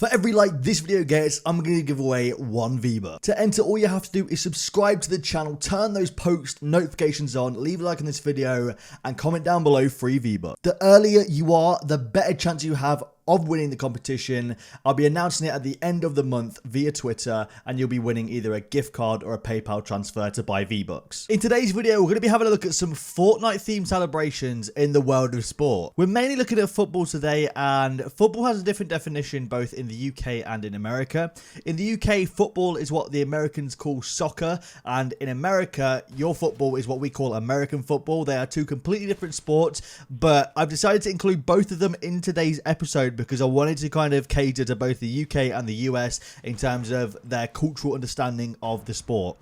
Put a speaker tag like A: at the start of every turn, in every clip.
A: For every like this video gets, I'm going to give away 1 V-Buck. To enter, all you have to do is subscribe to the channel, turn those post notifications on, leave a like on this video, and comment down below free V-Buck. The earlier you are, the better chance you have of winning the competition. I'll be announcing it at the end of the month via Twitter, and you'll be winning either a gift card or a PayPal transfer to buy V-Bucks. In today's video, we're going to be having a look at some Fortnite themed celebrations in the world of sport. We're mainly looking at football today, and football has a different definition both in the UK and in America. In the UK, football is what the Americans call soccer, and in America, your football is what we call American football. They are two completely different sports, but I've decided to include both of them in today's episode because I wanted to kind of cater to both the UK and the US in terms of their cultural understanding of the sport.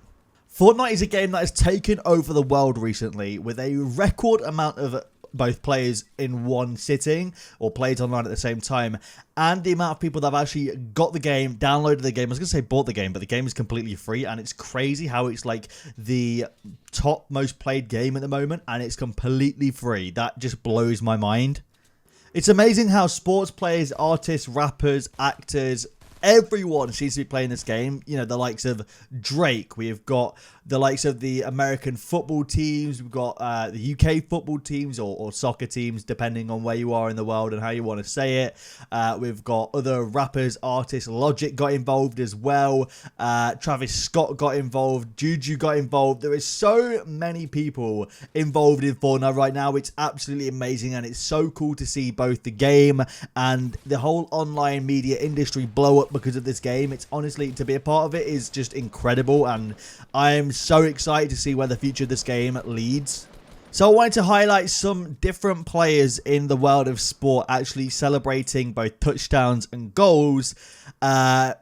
A: Fortnite is a game that has taken over the world recently with a record amount of both players in one sitting or played online at the same time, and the amount of people that have actually got the game, downloaded the game. I was going to say bought the game, but the game is completely free, and it's crazy how it's like the top most played game at the moment and it's completely free. That just blows my mind. It's amazing how sports players, artists, rappers, actors, everyone seems to be playing this game. You know, the likes of Drake. We've got the likes of the American football teams. We've got the UK football teams or soccer teams, depending on where you are in the world and how you want to say it. We've got other rappers, artists. Logic got involved as well. Travis Scott got involved. Juju got involved. There is so many people involved in Fortnite right now. It's absolutely amazing, and it's so cool to see both the game and the whole online media industry blow up because of this game. It's honestly, to be a part of it is just incredible, and I am so excited to see where the future of this game leads. So I wanted to highlight some different players in the world of sport actually celebrating both touchdowns and goals by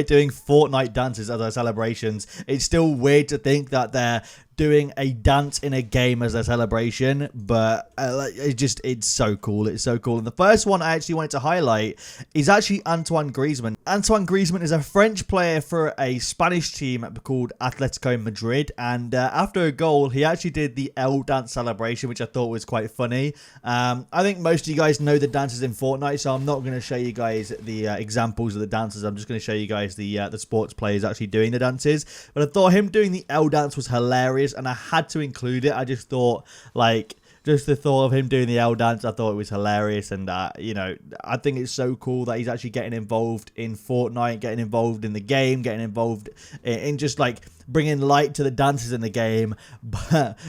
A: doing Fortnite dances as their celebrations. It's still weird to think that they're doing a dance in a game as a celebration, but it's so cool. It's so cool. And the first one I actually wanted to highlight is actually Antoine Griezmann. Antoine Griezmann is a French player for a Spanish team called Atletico Madrid, and after a goal he actually did the L dance celebration, which I thought was quite funny. I think most of you guys know the dances in Fortnite, so I'm not going to show you guys the examples of the dances. I'm just going to show you guys the sports players actually doing the dances, but I thought him doing the L dance was hilarious, and I had to include it. I just thought, like, just the thought of him doing the L dance, I thought it was hilarious. And, you know, I think it's so cool that he's actually getting involved in Fortnite, getting involved in the game, getting involved in just, like, bringing light to the dances in the game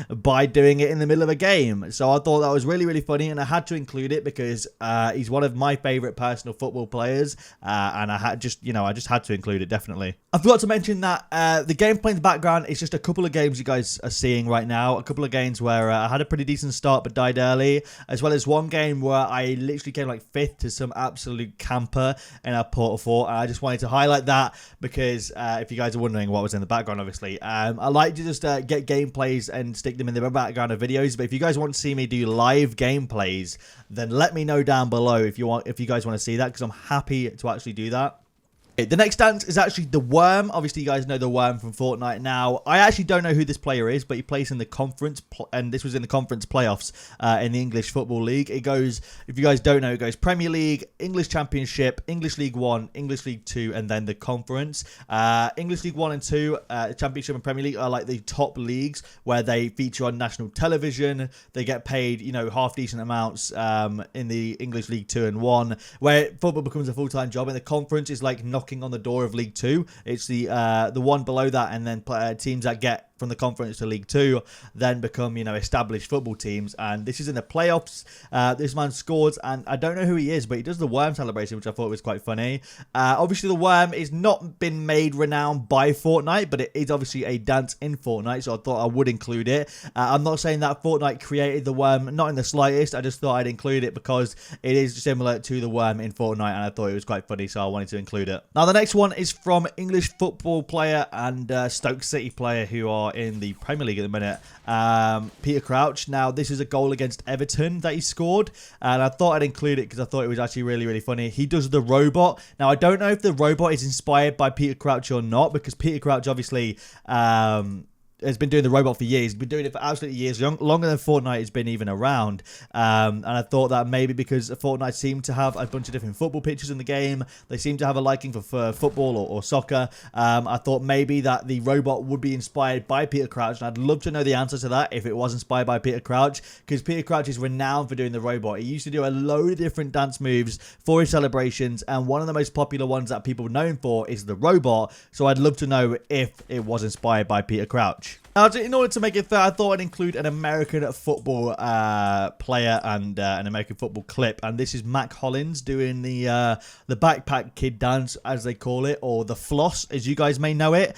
A: by doing it in the middle of a game. So I thought that was really, really funny, and I had to include it because he's one of my favorite personal football players, and I just had to include it, definitely. I forgot to mention that the gameplay in the background is just a couple of games you guys are seeing right now. A couple of games where I had a pretty decent start but died early, as well as one game where I literally came like 5th to some absolute camper in our Portal 4. And I just wanted to highlight that because if you guys are wondering what was in the background, obviously, I like to just get gameplays and stick them in the background of videos. But if you guys want to see me do live gameplays, then let me know down below if you guys want to see that, because I'm happy to actually do that. The next dance is actually the Worm. Obviously, you guys know the Worm from Fortnite now. I actually don't know who this player is, but he plays in the conference, and this was in the conference playoffs in the English Football League. It goes, if you guys don't know, it goes Premier League, English Championship, English League 1, English League 2, and then the conference. English League 1 and 2, Championship and Premier League are like the top leagues where they feature on national television. They get paid, you know, half-decent amounts in the English League 2 and 1, where football becomes a full-time job. And the conference is like knocking on the door of League 2. It's the one below that, and then teams that get from the conference to League 2 then become, you know, established football teams. And this is in the playoffs. This man scored, and I don't know who he is, but he does the Worm celebration, which I thought was quite funny. Obviously the Worm is not been made renowned by Fortnite, but it is obviously a dance in Fortnite, so I thought I would include it. I'm not saying that Fortnite created the Worm, not in the slightest. I just thought I'd include it because it is similar to the Worm in Fortnite, and I thought it was quite funny, so I wanted to include it. Now the next one is from English football player and Stoke City player who are in the Premier League at the minute, Peter Crouch. Now this is a goal against Everton that he scored, and I thought I'd include it because I thought it was actually really, really funny. He does the robot. Now I don't know if the robot is inspired by Peter Crouch or not, because Peter Crouch obviously has been doing the robot for years. He's been doing it for absolutely years, longer than Fortnite has been even around. And I thought that maybe because Fortnite seemed to have a bunch of different football pictures in the game, they seem to have a liking for football or soccer. I thought maybe that the robot would be inspired by Peter Crouch, and I'd love to know the answer to that if it was inspired by Peter Crouch, because Peter Crouch is renowned for doing the robot. He used to do a load of different dance moves for his celebrations, and one of the most popular ones that people are known for is the robot. So I'd love to know if it was inspired by Peter Crouch. Now, in order to make it fair, I thought I'd include an American football player and an American football clip. And this is Mac Hollins doing the backpack kid dance, as they call it, or the floss, as you guys may know it,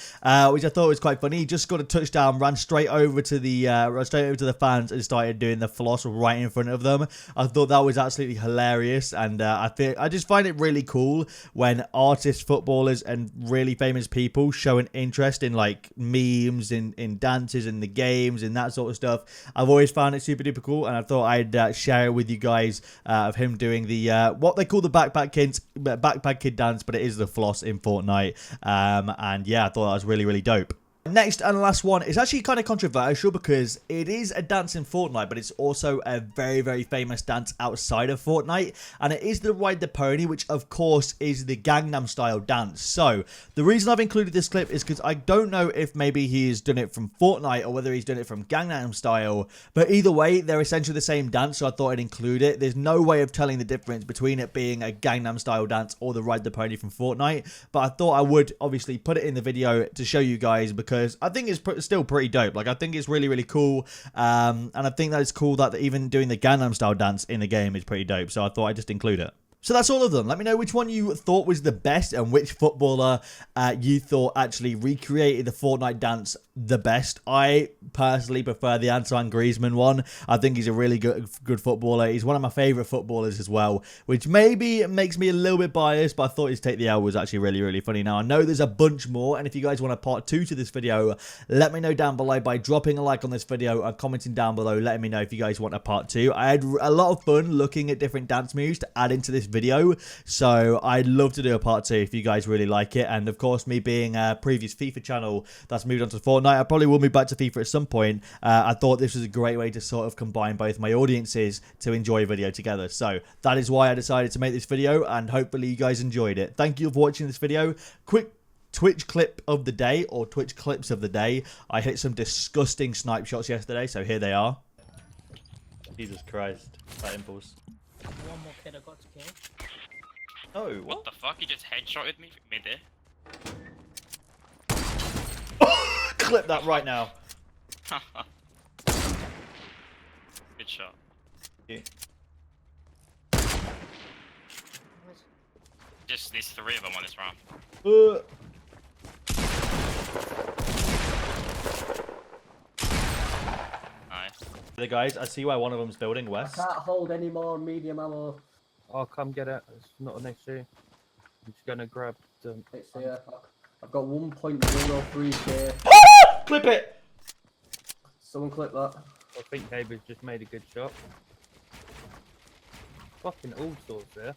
A: which I thought was quite funny. He just got a touchdown, ran straight over to the fans, and started doing the floss right in front of them. I thought that was absolutely hilarious, and I just find it really cool when artists, footballers, and really famous people show an interest in like memes, in dances, in the games, and that sort of stuff. I've always found it super duper cool, and I thought I'd share it with you guys of him doing the what they call the backpack kid dance, but it is the floss in Fortnite. And yeah, I thought that was really, really dope. Next and last one is actually kind of controversial because it is a dance in Fortnite, but it's also a very, very famous dance outside of Fortnite, and it is the Ride the Pony, which of course is the Gangnam Style dance. So the reason I've included this clip is because I don't know if maybe he's done it from Fortnite or whether he's done it from Gangnam Style, but either way, they're essentially the same dance, so I thought I'd include it. There's no way of telling the difference between it being a Gangnam Style dance or the Ride the Pony from Fortnite, but I thought I would obviously put it in the video to show you guys because I think it's still pretty dope. Like, I think it's really, really cool. And I think that it's cool that even doing the Gangnam Style dance in the game is pretty dope. So I thought I'd just include it. So that's all of them. Let me know which one you thought was the best and which footballer you thought actually recreated the Fortnite dance the best. I personally prefer the Antoine Griezmann one. I think he's a really good footballer. He's one of my favorite footballers as well, which maybe makes me a little bit biased, but I thought his Take the L was actually really, really funny. Now, I know there's a bunch more, and if you guys want a part 2 to this video, let me know down below by dropping a like on this video and commenting down below, letting me know if you guys want a part 2. I had a lot of fun looking at different dance moves to add into this video, so I'd love to do a part 2 if you guys really like it. And of course, me being a previous FIFA channel that's moved on to Fortnite, I probably will move back to FIFA at some point. I thought this was a great way to sort of combine both my audiences to enjoy a video together. So that is why I decided to make this video, and hopefully you guys enjoyed it. Thank you for watching this video. Quick Twitch clip of the day, or Twitch clips of the day. I hit some disgusting snipe shots yesterday, so here they are. Jesus Christ, that impulse.
B: One more kid I got to kill.
A: Oh,
C: what the fuck? He just headshotted me mid-air.
A: Clip that right now.
C: Good shot.
A: Yeah.
C: Just these 3 of them on this round. Nice.
A: The guys, I see why one of them's building west.
B: I can't hold any more medium ammo.
D: I'll come get it. It's not next to you. I'm just gonna grab the...
B: It's here. I've got 1.03k.
A: Clip it!
B: Someone clip that.
D: I think David's just made a good shot. Fucking all sorts there.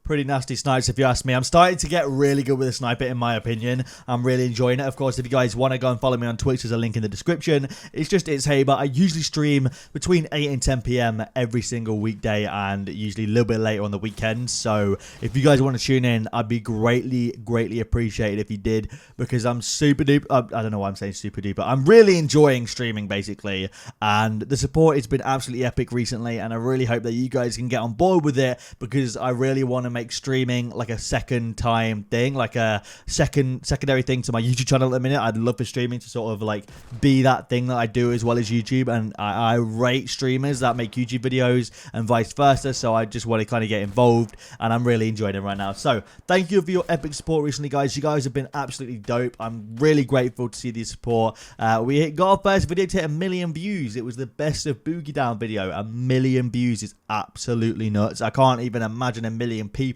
A: Pretty nasty snipes if you ask me. I'm starting to get really good with the sniper in my opinion. I'm really enjoying it. Of course, if you guys want to go and follow me on Twitch, there's a link in the description. It's just itshaber. I usually stream between 8 and 10 p.m. every single weekday, and usually a little bit later on the weekends. So if you guys want to tune in, I'd be greatly appreciated if you did, because I'm super duper, I don't know why I'm saying super duper. I'm really enjoying streaming basically, and the support has been absolutely epic recently, and I really hope that you guys can get on board with it, because I really want to make streaming like a second time thing, like a secondary thing to my YouTube channel at the minute. I'd love for streaming to sort of like be that thing that I do as well as YouTube, and I rate streamers that make YouTube videos and vice versa, so I just want to kind of get involved, and I'm really enjoying it right now. So thank you for your epic support recently, guys. You guys have been absolutely dope. I'm really grateful to see the support. We got our first video to hit 1 million views. It was the best of Boogie Down video. 1 million views is absolutely nuts. I can't even imagine 1 million people,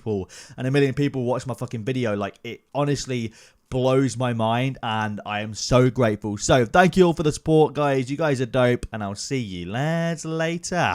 A: and 1 million people watch my fucking video. Like, it honestly blows my mind, and I am so grateful. So thank you all for the support, guys. You guys are dope, and I'll see you lads later.